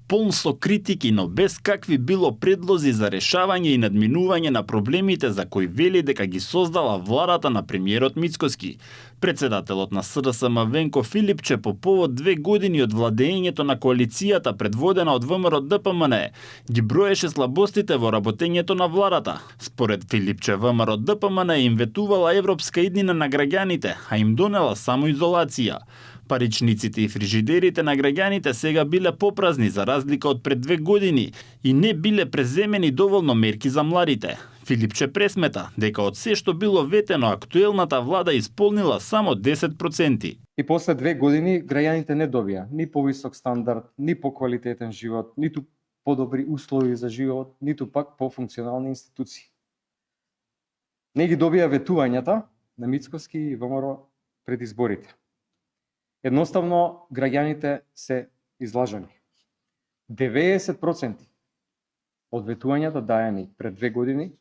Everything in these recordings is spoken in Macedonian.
полн со критики, но без какви било предлози за решавање и надминување на проблемите за кои вели дека ги создала владата на премиерот Мицкоски. Председателот на СДСМ Венко Филипче по повод 2 години од владењето на коалицијата предводена од ВМРО ДПМН ги броеше слабостите во работењето на владата. Според Филипче, ВМРО ДПМН им ветувала европска иднина на граѓаните, а им донела само изолација. Паричниците и фрижидерите на граѓаните сега биле попразни за разлика од пред 2 години и не биле преземени доволно мерки за младите. Филипче пресмета дека од се што било ветено актуелната влада исполнила само 10%. И после 2 години граѓаните не добија ни повисок стандард, ни поквалитетен живот, ниту подобри услови за живот, ниту пак пофункционални институции. Не ги добија ветувањата на Мицкоски и ВМРО пред изборите. Едноставно, граѓаните се излажани. 90% од ветувањата дајани пред 2 години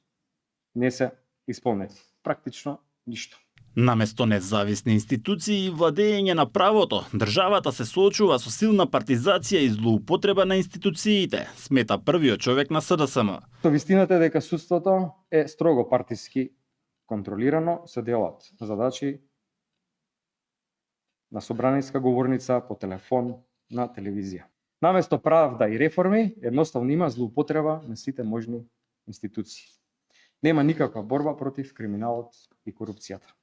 не се исполнети. Практично ништо. Наместо независни институции и владење на правото, државата се соочува со силна партизација и злоупотреба на институциите, смета првиот човек на СДСМ. Вистината е дека судството е строго партиски контролирано, се делат задачи на собраниска говорница, по телефон, на телевизија. Наместо правда и реформи, едноставно има злоупотреба на сите можни институции. Нема никаква борба против криминалот и корупцијата.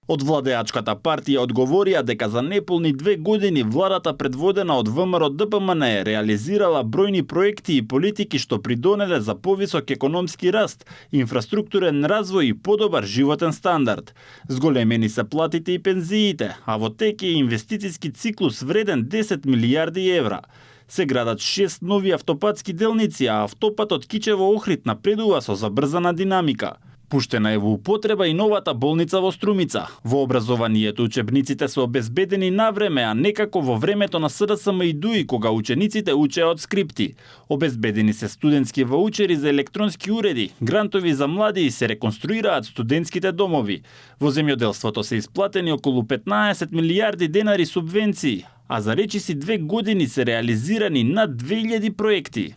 Од владеачката партија одговорија дека за неполни 2 години владата предводена од ВМРО ДПМН реализирала бројни проекти и политики што придонеле за повисок економски раст, инфраструктурен развој и подобар животен стандард. Зголемени се платите и пензиите, а во тек е инвестициски циклус вреден 10 милијарди евра. Се градат 6 нови автопатски делници, а автопатот Кичево-Охрид напредува со забрзана динамика. Пуштена е во употреба и новата болница во Струмица. Во образованието учебниците се обезбедени на време, а некако во времето на СДСМ и ДУИ, кога учениците учеа од скрипти. Обезбедени се студентски ваучери за електронски уреди, грантови за млади и се реконструираат студентските домови. Во земјоделството се исплатени околу 15 милијарди денари субвенции, а за речиси 2 години се реализирани над 2000 проекти.